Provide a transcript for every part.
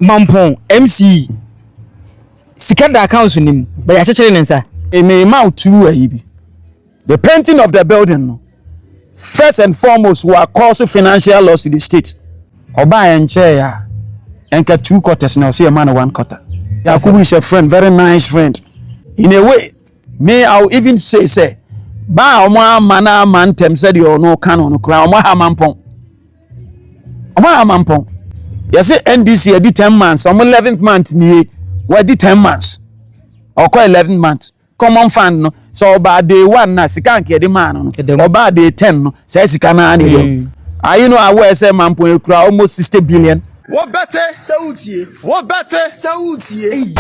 Mampong MC Sikada accounts nim but ya chechere nensa e me mouth two ahibi. The painting of the building first and foremost will cause financial loss to the state. Oba enche ya enka 2 quarters now see a man 1 quarter. Yakubu is a friend, very nice friend. In a way, may I even say ba omo mana man tem said you no canon kra omo ha mampong. Omo ha mampong. You say NDC edi 10 months, omo 11th month ni we di 10 months. Or 11 months. Common fund no so oba day 1 na sika nke de man no. Oba day 10 no say sika na ani dey. You know aware say mampong kra almost 60 billion. What better? Saudi. What better? Saudi.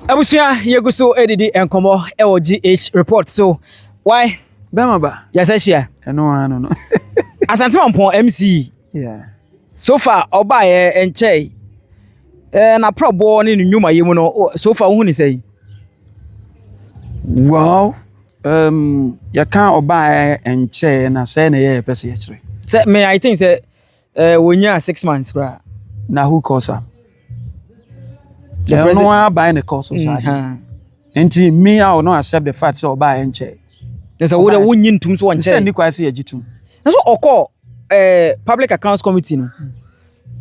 Abusia yeguso edidi enkomo LGH report so why Bema ba? Yes share. No. Asante Mampong MC. Yeah. So far oba enche na probo ni nyuma yemu no so far hu ni say. Well, you can't oba enche na say na ye pese ye kire. Say me I think say when you 6 months bra. Na who cause am? The No president one buy the course of side. Enti me I will not accept the fact so buy enche. There's a way that won't tum so one Say ni kwase ye jitum. Na so oko public accounts committee no.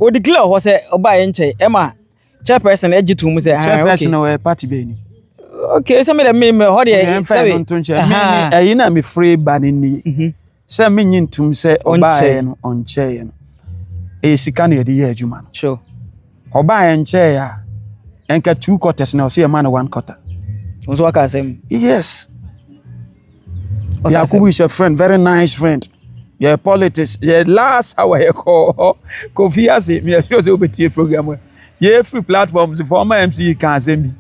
O declare ho say oba enche ema chairperson ejitum say chairperson no party be ni. Okay, so me ho dey say me na me free ban ni. Say me nyintum say oba no onche no. E sika na ye dey adwuma no. Sure. Oba enche ya enka 2 quarters now see a man 1 quarter. Onso waka asem. Yes. Yakubu is a friend, very nice friend. Yeah, politics. Yeah, last hour you call Kofiase. Me sure say obeti program. Yeah, free platforms former MC can send me.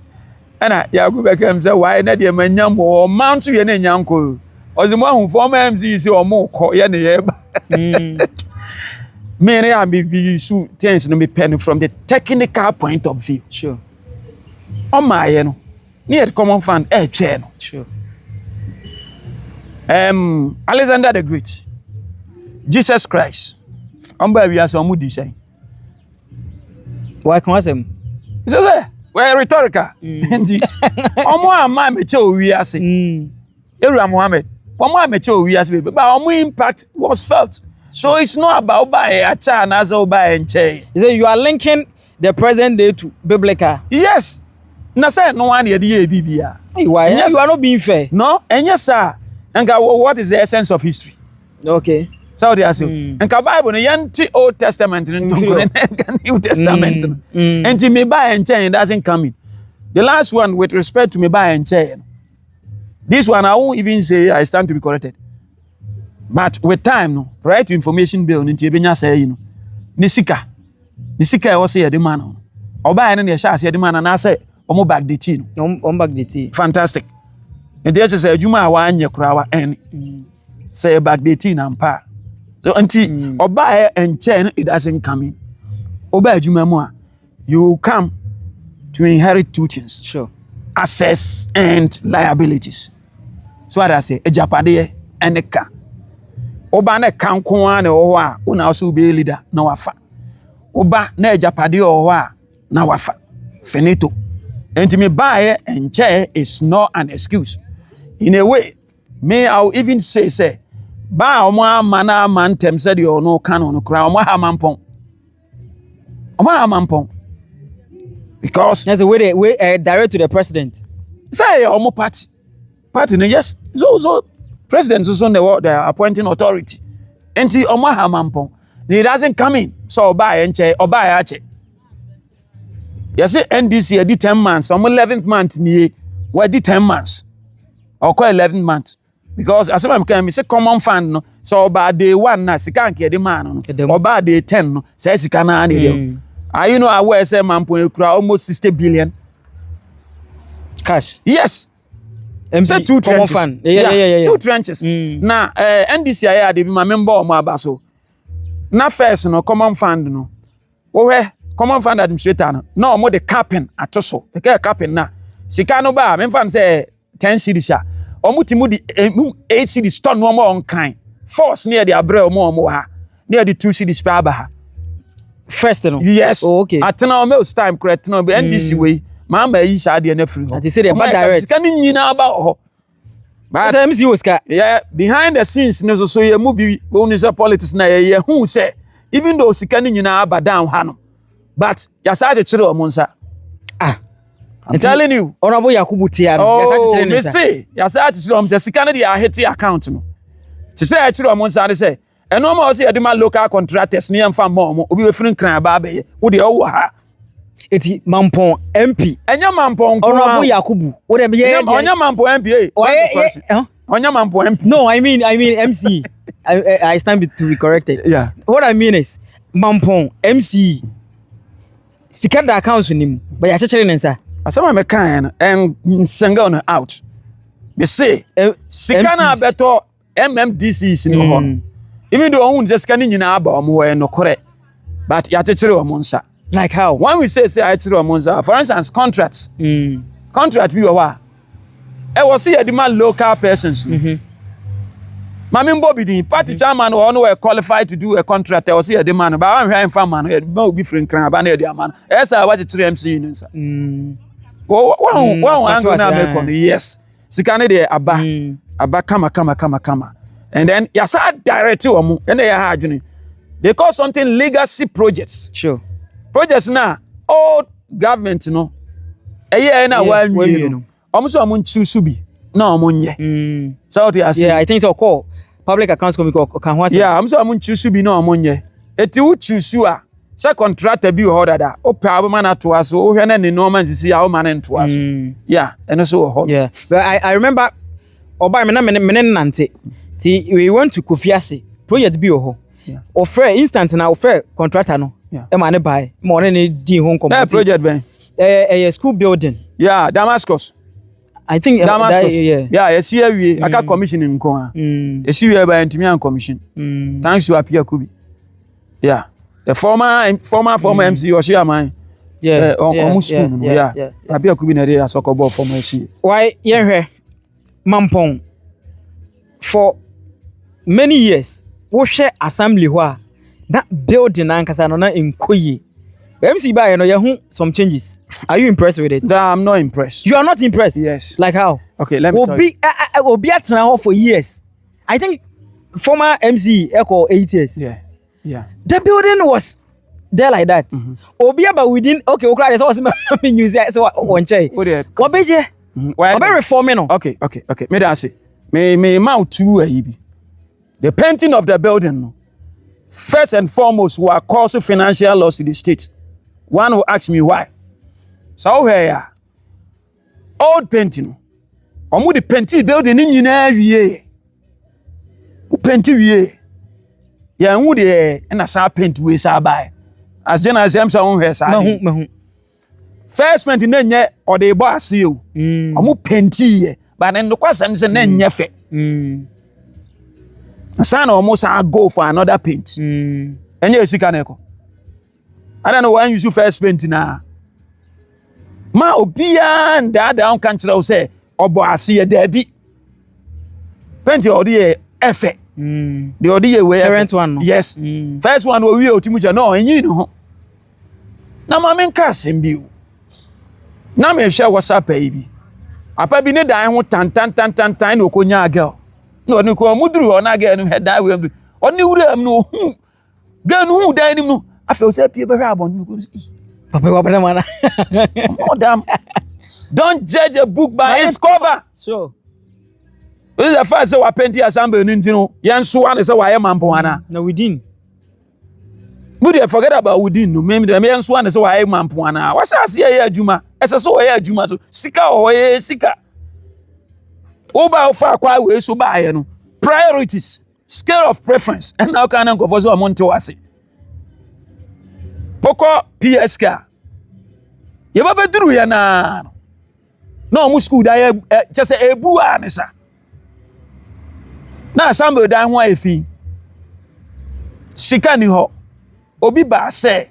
And Yakubu come say why na dey manyam o mount ye na nyanko. Ozimo hu former MC say o mo ko ye na ye ba. Me na be so things no me pen from the technical point of view. Sure. On my no. Near common fund chair no. Sure. Alexander the Great, Jesus Christ. We are some would say. Why can I say? We're rhetorical. Omo ma mecho we are saying. Era Muhammad. Omo mecho we are saying. But our impact was felt. So it's not about buy a chan as or buy and che. You are linking the present day to biblical. Yes. Na say no one here the Biblia. Why? You are not being fair. No, and yes, sir. And what is the essence of history? Okay. So they ask you. And the Bible, the Old Testament and the New Testament. And me buy and chain doesn't come in. The last one with respect to me buy and chain. This one I won't even say I stand to be corrected. But with time, no, right to information bill into Benya say, you know, Nisika was here the man. Or buy any shas here the man and I say, Omo back the tea. Back the tea. Fantastic. And there's a say, Juma one year crowd and say back the tea and pa. So until or buy and chain, it doesn't come in. Obey Juma, you come to inherit 2 things. Sure. Assets and liabilities. So what I say, Agyapade and AYEKA. Oba na kan kwa na oho a una also be leader na wafa. Oba na Agyapade oho a na wafa. Finito. And to me buy and chair is not an excuse. In a way, may I even say ba omo mana man tem said you no canon kra omo ha mampong. Omo ha mampong. Because there's a way they direct to the president. Say omo party no yes. So president is on the appointing authority. And the omo ha mampong. He doesn't come in. So buy and chair or buy ache. You say NDC did 10 months, some 11th month ni we did 10 months. Or 11 months. Because as I'm saying, say common fund no. So about day 1 na sika nke the man no. About day 10 no, say sika na ani dem. You know aware say Mampong kura almost 60 billion cash. Yes. Say 2 trenches. Fund. Yeah. 2 trenches. Now NDC I dey be my member o ma abaso. Na first no common fund no. Where common fund administrator no more the capping atoso. The capping na. Sika no ba me fan say 10 cedis a. Omo timu di 8 cedis ton no more on kind. Force near the abre omo ha. near the 2 cities per aba. First no. Yes. Oh, okay. Atena almost time correct no be NDC way. Mahama yi sha de na free ho. Ati say the bad direct. Sika ni nyina aba ho. But MC was ka. Yeah, behind the scenes no so ye mu bi won say politics na ye hu say even though sika ni nyina aba down ha no. But ya sa chire o monsa. Ah. I'm telling you. Honorable Yakubu Tia no. Ya sa chire me say ya sa chire o monsa sika na dey hit account no. Ti say ya chire o monsa dey say eno ma o say the local contractors ni emfa mo obi we free kran ba be ye. Wo dey o ha. Eti Mampong MP. Enya Mampong. Honorable Yakubu. What am ye? Onya Mampong MP. Onya Mampong MP. No, I mean MC. I stand to be corrected. Yeah. What I mean is Mampong MC. Sika da account nim, but ya chechere nensa. Asama me kan en senga on out. Be say sika na beto MMDCs ni ho. Even though on just kan nyina aba omo we no correct. But ya chechere o monsa. Like how? When we say I chechere o monsa, for instance contracts. Contract bi wa. E was see the man local persons. Mami Bobby the party chairman or no qualified to do a contract or see a demand, but I'm hearing from man, no be friend can ban the man. Yes, I watch 3 MC. One yes. Sikane de aba kama. And then yasa direct to omu and they call something legacy projects. Sure. Projects now all government no. Na one you. Almost amun chusubi. No monye. So yeah, I think so call public accounts can yeah, I'm so amun chusubi no monye. Eti u chusu a say contractor bi ho dada. O pa abo man to aso. O hwe na ne no man sisi a o man to aso. Yeah, and so ho. Yeah. But I remember oba me na nante. Ti we went to Kofiase. Project bi ho. Yeah. Offer instant na offer contractor no. Yeah. E ma ne buy. Mo ne di home company. That project ben. School building. Yeah, Damascus. I think Damascus. Yeah, you see we aka commission in nko. You see we by ntimi an commission. Thanks to Apia Kubi. Yeah. The former MC Oshia man. Yeah. On school. Yeah. Apia Kubi na dey soccer ball former MC. Why yenhwe Mampong for many years wo hwe assembly ho a that building ankasa no na enkoye. MC by no you some changes. Are you impressed with it? No, I'm not impressed. You are not impressed? Yes. Like how? Okay, let me tell you. Obi atena for years. I think former MC echo 8 years. Yeah. The building was there like that. Obi about within okay, okra so was me use so one chai. Obeje. Obe reforming no. Okay. Me da say. Me mount to ahibi. The painting of the building no. First and foremost, we are causing financial loss to the state. One will ask me why. So here, old painting. Omu the painting building in nyina wie. U painting wie. Ya nwu de na sa paint we sa buy. As general sem sa won hwe sa. Mahu. First paint na nye o de bo ase o. Omu painting ye. But then no kwasam se na nye fe. Sana almost go for another paint. Enye esika na eko. I don't know why you first paint na. Ma obia nda down kan kire o say obo ase ye da bi. Paint o de efe. The o de we current one no. Yes. First one we otimucha no enyi no ho. Na ma men ka sembi o. Na me hwe WhatsApp yi bi. Apa bi ne dan ho tan na okonya girl. No ni ko muduru ona ga enu head we oni wura am no hu ga nu hu dan nim no afa say pie be hwa abon no ko papa wa bana mana madam don't judge a book by its cover. Sure. This is the first say wa penti assembly ni ntino yen so wan say wa ye Mampong ana na within we dey forget about within no me yen so wan say wa ye Mampong ana wa say ase ye adwuma ese so wa ye adwuma so sika o ye sika Oba ofa kwa we so ba ye no priorities scale of preference and now can go for so amount to ase poko PSK ye ba beduru ya na no mu school da ye just ebu anisa na assembly dan ho afi sika ni ho obi ba se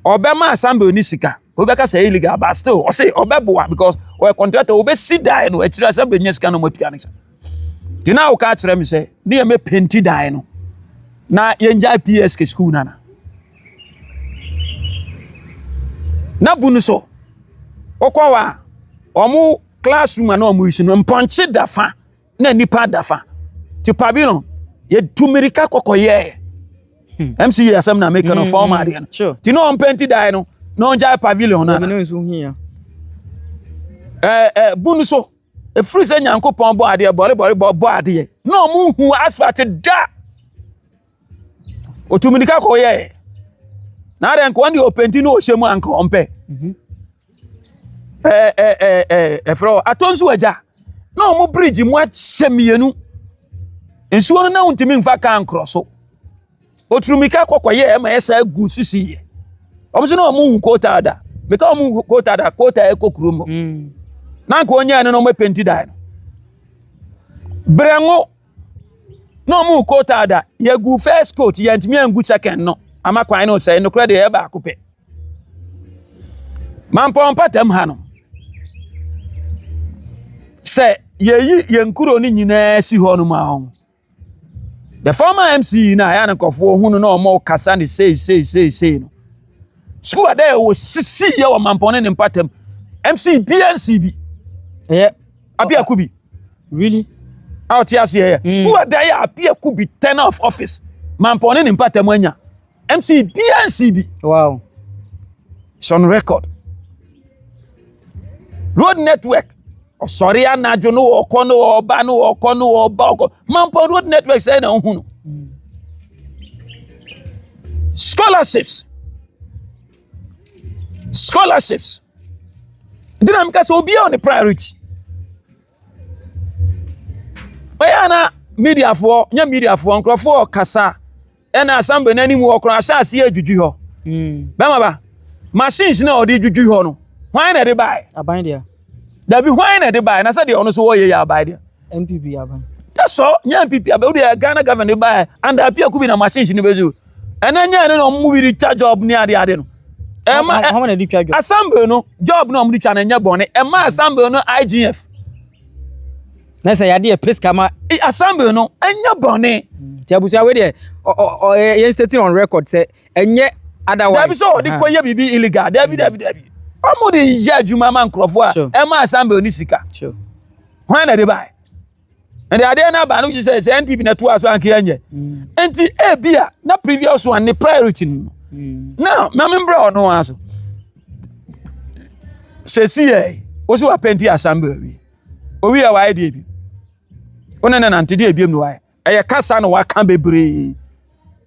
obema assembly ni sika obi ka say illegal but still o say obeboa because o contractor obi si die no akira assembly nya sika no matua nisa di na o ka kire me say na me penti die no na yenja PSK school nana na bunu so okwa omu classroom na omu isu no mponche dafa na nipa dafa ti pabilo ye tumirika kokoye MC asem na make no form ade no ti no mpenti dai no no nja pavilion na bunu so e free say nyankopon bo ade bo ade no mu hu asphalt da otumirika koye na ade nko ndi openti no ohemu anka ompe fro atonsu aja no mu bridge mu achemienu ensuo no na untimi mfa kan kroso oturumika kokoye ma esa gu susiye omso no mu kota ada beka mu kota ada kota ekokrumo na nko onya no mo penti dai no brengo no mu kota ada ye gu first coat ye ntimi angu second no amakwan no say no kra de e ba akopɛ Mampong patam ha no se ye nkuro ni nyina si ho no ma ho the former MC na ya nkofo hunu na omo kasa ni say no school ada wo sisi ye wo Mampong ne patam MC BNCB apia kubi really out here here school ada ya apia kubi tenor of office Mampong ne patam anya MC BNCB wow it's on record road network sorry anajo no okono oba no okono oba Mampong road network say na hunu scholarships dinamika so obi on the priority oyana media for nkrofo kasa ena assemble nani mu okro asase adwudwu ho bema ba machines na odi dwudwu ho no why na dey buy aban dia da bi why na dey buy na say dey ono so woye ya buy dia MPP aban that's so nya MPP aban dey Ghana government buy and apia kubi na machines ni bezu ena nya no mu bi recharge job ni ade no how many dey charge assemble no job no mu recharge na nya bone assemble no IGF na say yade e pesca ma assemble no enya bone ti abusia we dey yen stating on record say enye otherwise Dabi so di koye bibi illegal Dabi omo de ya adwuma man krofo a assemble ni sika sure why na dey buy and the idea na ba no just say NPP na to aso anke anye enti bia na previous one ni priority now na membra ono aso sesi osi wa penti assemble wi owi a wa dey bi onana na ntede ebiem no wa eye kasa no wa kan bebre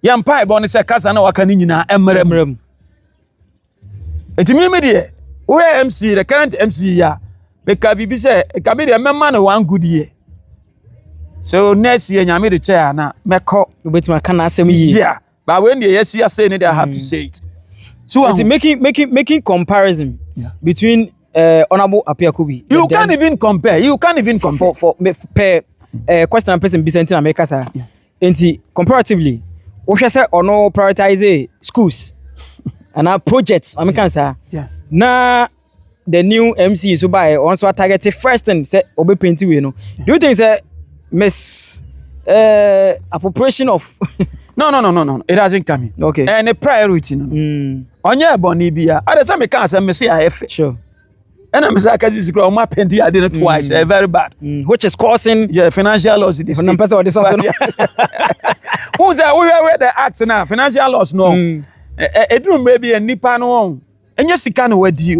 yampa ebo ne se kasa na wa kan nyina emrem etimi me de we MC the current MC ya be ka bibi se ka be de memma no one good year so next year nyame de chair na meko obetima kan asem yi yeah but when the yes you say I have to say it so making comparison between honorable Apiakubi you can't even compare for per question and person Vicente America sir enti comparatively we shall say ono prioritize schools and our projects American sir na the new MC so by also target first and say obe painting we no do you think say miss appropriation of no it hasn't come in okay and a priority no onye boni bia I say me can say me say I sure and I'm saying this is my penty I did it twice very bad which is causing financial loss in the state who's that we were the act now financial loss no it room maybe a nipa no enye sika na wadi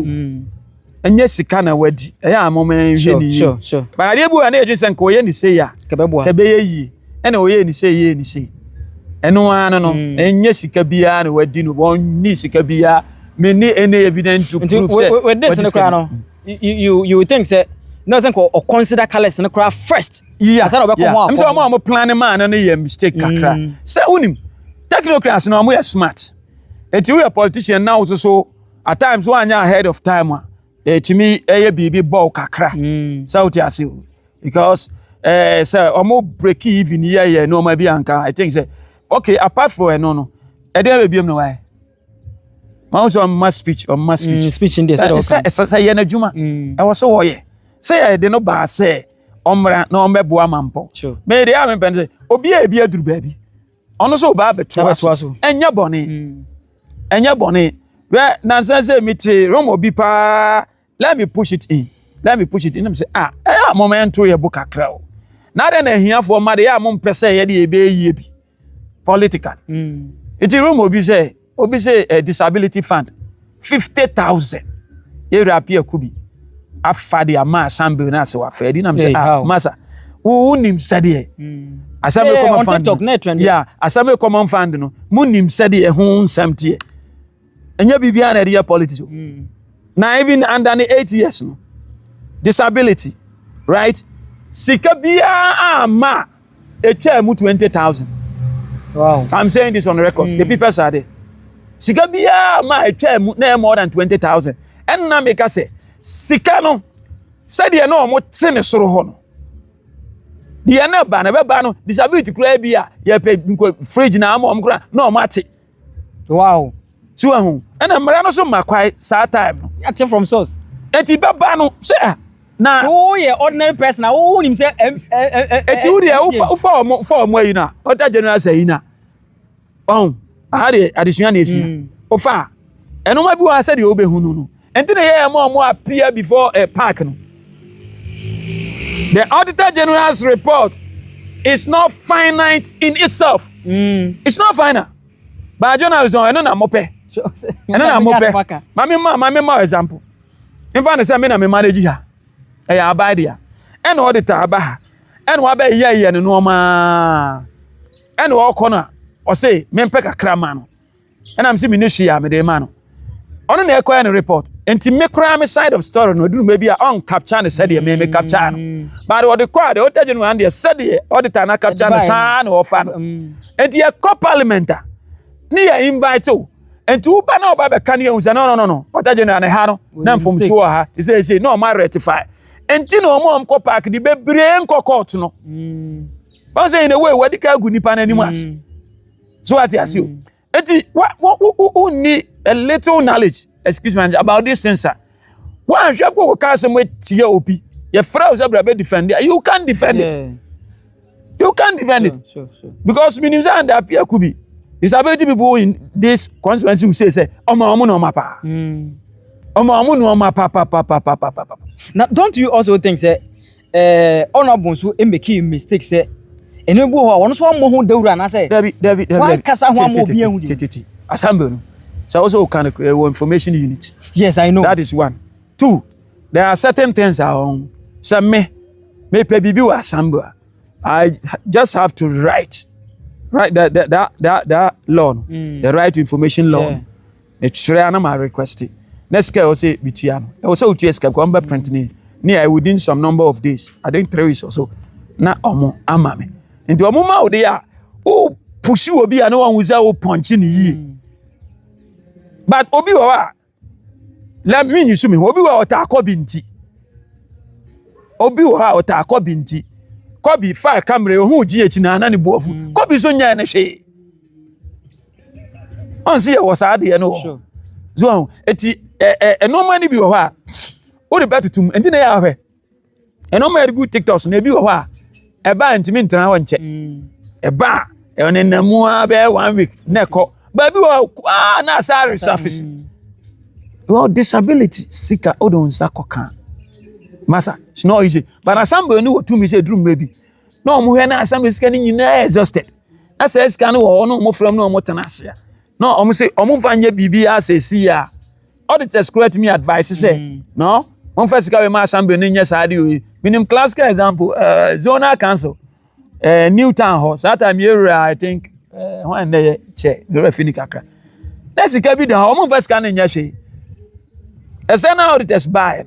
enye sika na wadi ya moment sure but I dey bu na edwin sen ko ye ni say ya kebe ye yi ena oye ni say eno anu no enye sika bia na wadi no won ni sika bia me ni any evidence to prove say with this no you think say no say ko consider colors no cry first yeah I'm so am planning man no ye mistake kakra say unim technocrats no am we smart enti we politician now so at times one ahead of time to me bibi ball kakra south ase because say omo break even here no ma bi anka I think say okay apart from no e dey be no why also on mass speech speech in there say ye na djuma e wo so wo ye say e dey no ba say omra na omeboa Mampong sure me dey am pen say obi e bi aduru ba bi ono so ba beto enya bone we nansanse miti romo bi pa let me push it in I'm say moment to ye book akra o na de na hiafo ma de ya mo mpese ye de ebe yie bi political iti romo bi say obi say disability fund 50,000 ye rapia kubi afade ama assembly na se wa fadi na say masa wo nim sade assembly common fund TikTok net trend assembly common fund no mu nim sade ho nsamtie enya bibia na de politics na even under 8 years no disability right sika bia ama etwa mu 20,000 wow I'm saying this on the record the people are there sika bia ma etwa mu na more than 20,000 and na make say sika no sade na omo te ne soro ho no de na ba no disability kura bia ye pe fridge na am kura na omo ate wow so ahu and mara no so makwai sa time no acting from source eti baba no say na oh yeah ordinary person na who him say eti wo dia ufa omo ayi na ota general say na ahade adesua na efia ufa eno ma bi wa say de obehunu no enti na ye mo appear before a park no the auditor general's report is not finite in itself it's not final but journalism eno na mope eno na mope mami ma example in fact say me na me manage ha ya abadia ene auditor aba ene wa ba ye no ma ene wo kona o say me mpeka krama no ene am say me ne hia me de ma no ono na ekoya ne report enti me kra me side of story no dunu me bia on capture ne said me capture no but what the quad o tell you and the said auditor na capture no sa na ofa no enti ye co parliamenta ni ye invite o enti u ba na oba be kan ye hu no what tell you na ha no na mfom so ha ti say no ma rectify enti no mo ko park di bebre nko court no ba say in a way we di ka gu nipa na animas so what you see enti what need a little knowledge excuse me about this sensor one shop go ka some tie opi your friends abra defend it you can't defend it sure. Because minimum and appear could be disability people in this constituency who say omo no mapa omo no mapa. Now don't you also think say honorable so e make mistake say enu bu ho won so mo ho dawura na say David why kasa ho mo bi ehu di assembly so also kind of information unit. Yes, I know. That is one. Two, there are certain things on some me pay bibi wa assembly. I just have to write that law, the right to information law. It's rare na my request. Next guy will say bitiano. I also to escape go by print near within some number of days. I think 3 weeks or so. Na omo amame. Into omo ma o dey o push you obi no one who punching yi. But obi wa let me you me obi wa ota akobi nti obi wa ota akobi nti kobi fa camera hu ji echi na na ne boafu kobi so nya na hwe on see was ade no so eti normal ni bi wo ha o de betutum enti na ya hwe normal good TikToks na bi wo ha e ba ntimi ntana wo nche e ba e onenamu a be 1 week na ko baby na sorry surface well disability sika odon sakoka masa it's not easy but assembly no to me say drum maybe no mo hwe na assembly sika ni nyina exhausted na say sika no no mo from no mo tenase no omo say omo fanya bibi asesi ya auditors correct me advice say no mo first sika we ma assembly ni nya saade o minimum classical example zonal council Newtown ho that time here I think when they check the referee kakra let's ka bi da omo first can nya hwe external auditors buy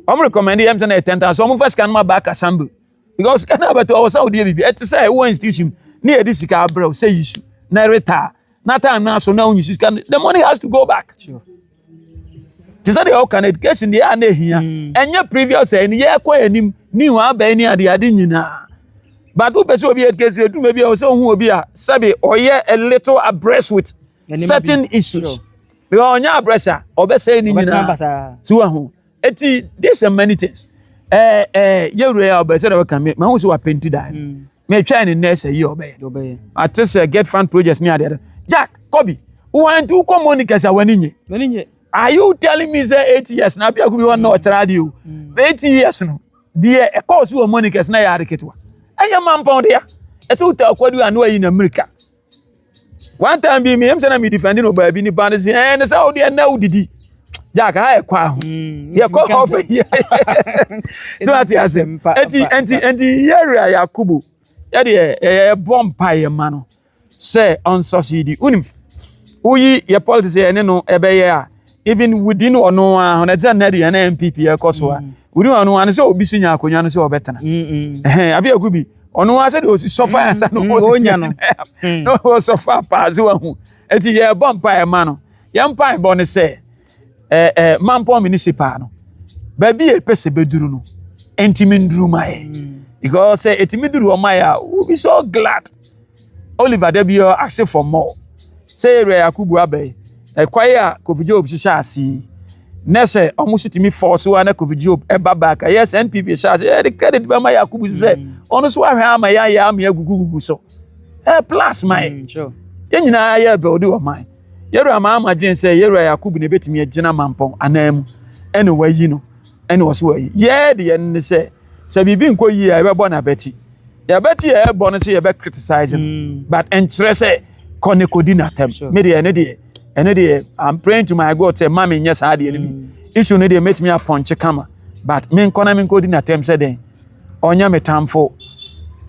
omo recommend them say 10,000 so omo first can ma back assembly because can about our Saudi bibi et say one institution na e dis ka bro say issue na retire na time na so na onyu sika the money has to go back sure this is the how can education dey na ehia enye previous en ye kwa anim ni wa ba ni ade nyina. But who person obi education do maybe also hu obi a sabi oye a little abreast with certain issues because onya abreast a obe say ni nyina so ahu eti there's many things ye ure obe say we can me hu so apenti die me try ni nurse yi obey at say get fund projects ni ade Jack Kobe who want to come Monica sa wani nye are you telling me say 8 years na bia kubi won na ochara you 8 years no there e course wo Monica na ya reketwa eye Mampong dia e say uta kwadu anu ayi na America one time be me am say na me defending oba bi ni band say na say o dia na udidi Jack ha kwa ho ye ko off so at asem enti yarea Yakubu ya de bompa ye ma no say on succeed unim uyi ye politics ene no ebeye a even within ono a na tell na de na MPP e koso a within ono an say obi sunya akonya no say obetena abi akubi ono a say de osi suffer ansa no onya no no suffer pass wa hu enti ye bompa ye ma no ye mpa bo ne say Mampong municipal no baby e pese beduru no enti nduru mai because etimi duru omaya we be so glad Oliver Debio ask for more say area Yakubu abey kwaya Job shasi nese almost timi force wa na Job eba back yes NPP shasi the credit be ma Yakubu say ono so ahwe ama ya ama agugugu so plus my sure ye nyina ya build o man yeru ama gen say yeru Yakubu ne betimi agina Mampong anamu ene wayi no ene wo so wayi ye de ye say se bibi nko yi e be bo na beti ya beti e bo no say e be criticizing but entrese konekodi na tem me de ene de I'm praying to my God say mama nya sa de ene issue ne de make me aponche kama but me nkodi na tem say den onya metamfo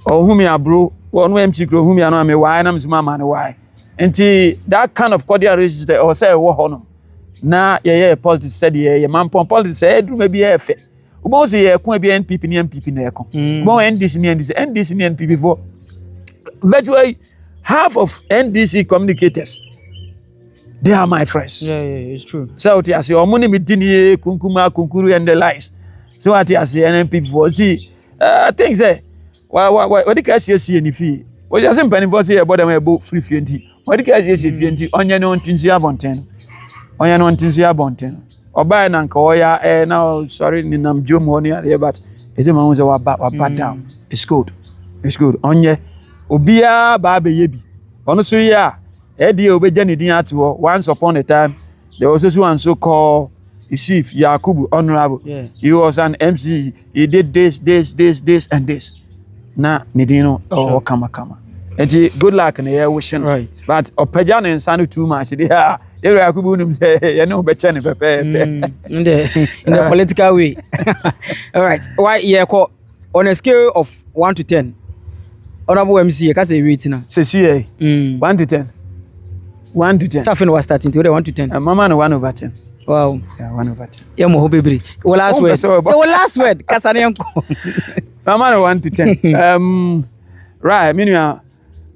ohumi abro wonu MT kro ohumi anu ame why na mzuma ma ne why enti that kind of cordial relationship or say wo hono na ye politics said ye Mampong politics say do maybe e fe Ubo se ye kun bi NPP ni MPP na ye kon. Ubo NDC ni NPP for virtually half of NDC communicators they are my friends. Yeah, it's true. So what I say omuni midini kunkuma kunkuru and the lies. So what I say NPP for see things say what the case see ni fi. What you say mpani for say about them about free fienti. What the case see fienti onye no ntinsi abonten. Onye no ntinsi abonten. Oba na nka oya now sorry ni nam jom woni ade but eze ma won wa down it's good onye obia ba be yebi ono so ya de obeja ni din ato once upon a time there was also one so called Chief Yakubu honorable he was an MC he did this and this na ni din no kama enti good luck na ye wishing right but opeja na nsa no too much dey Ere Yakubu num say you know be chene pepe in the political way. All right, why on a scale of 1 to 10 honorable MC ka say rate na say see 1 to 10 Something was starting to 1 to 10 mama no 1/10 wow yeah 1/10 yeah mo bebre last word kasane yanko mama no 1 to 10 right minua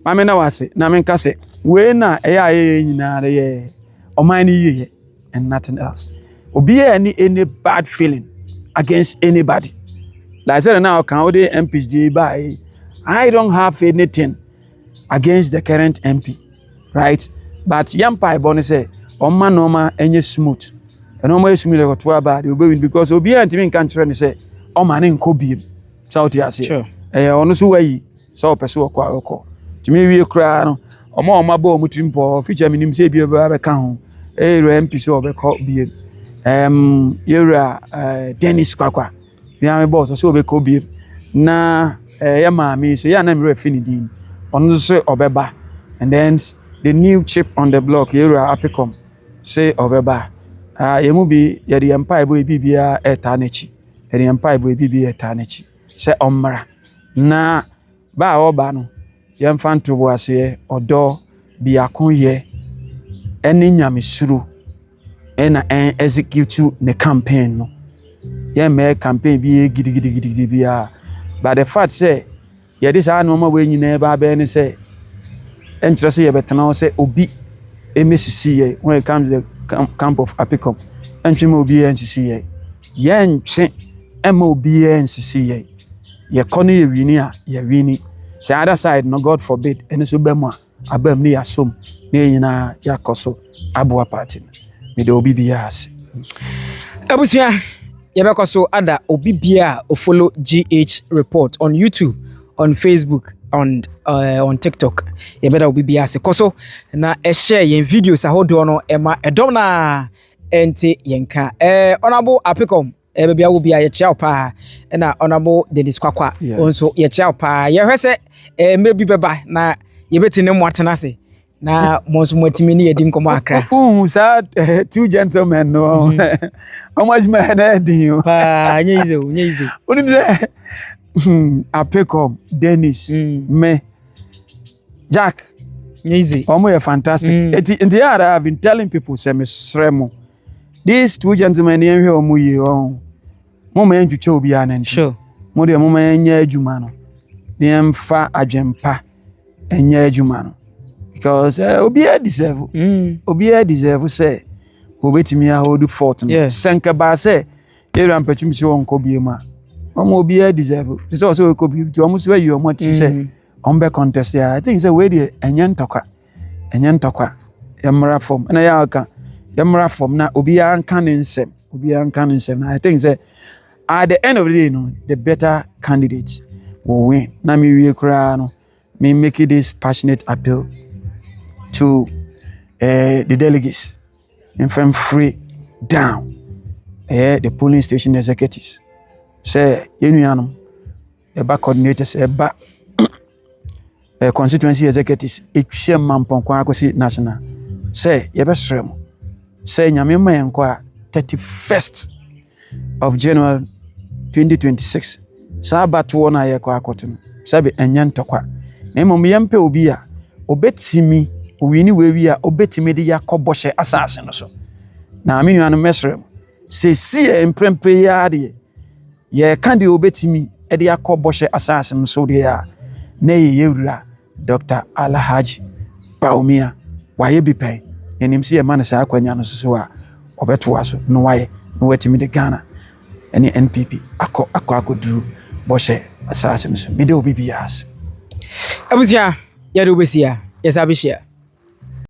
mama na wase na men ka say we na eya nyina ye oman ye and nothing else obi any bad feeling against anybody like I said now can all the MPs dey by I don't have anything against the current MP right but yampa ibon say oma normal enye smooth and oma smooth like to about you win because obi antimi kan kire ni say oma ne nko biem south ya say ono so wayi so person okwa timi wie kra no oma ba omutimpo feature minim say bia ba ka ho MP so obekọ biem yera Dennis kwakwa bia me boss so obekọ biem na ya maami so ya na me refi ni din ono so obeba and then the new chip on the block yera apicom say obeba yemu bi ya di empire boy bibia eta nachi ya di empire boy bibia eta nachi say omra na ba oba no yem fanto bo ase odo biakon ye eni nyamesuru ena execute the campaign no ye me campaign bi gidigidi bia but the fact say ye this anu ma we nyina ba be ni say enkyere say ye betena say obi emesisi ye when it comes to the camp of apicom entwe ma obi ensisi ye ye ntwe ema obi ensisi ye kono ye wini a ye wini say other side no God forbid eni so bemu a abam ni yasom na nyina yakoso aboa party me de obi bia ase abusua yebekoso ada obi bia o follow GH report on YouTube on Facebook on TikTok. You better be biase. Koso na share yen videos ahodo no ema edom na enti yenka. Honorable Apekom baby will be a child pa na honorable Dennis Kwakwa also ye child pa. Ye hwese maybe beba na ye beti ne mo atenase. Na monso motimi ni edi nkomo akra. Sad two gentlemen no. How much man edin Pa nyeze. Unim say Apekom, Dennis, me, Jack, easy. Omo fantastic. In the other, I've been telling people, say me sremo. These two gentlemen here, omo ye on. Mama enju cho obi anan. Sure. Mo de mama enye adwuma no. De emfa adwempa enye adwuma no. Because obi deserve. Obi deserve say obetimi a hold fort no. Senka ba say e ran pachum si won ko biema. Omo obi deserve. This also ko bi to almost where you want to say on be contest ya. I think say we dey enye ntokwa. Yamra form. Na ya aka yamra form na obi an kan nsem. Na I think say at the end of the day no the better candidate will win. Na me we kra no me make this passionate appeal to the delegates and from free down the polling station executives. Say yenuanom eba coordinators eba constituency executives Asante Mampong kwa akosi national say yebesrem say nyame ma yenkwa 31st of January 2026 sabato na yekwa akoto sabe enye ntokwa na emom yempe obi a obetimi owini wewi a obetimi de yakoboshe asase no so naamenuanom mesrem se si emprempre ya de ye kandi obetimi e de yakoboshe asase no so de ya na yewura Dr. Alhaji Bawumia waye bipen enim se man sa akwanya no so a obeto aso no waye no watimi de Ghana ene NPP akoduru boshe asase no so me de obi bias abusia ya do besia yes abishia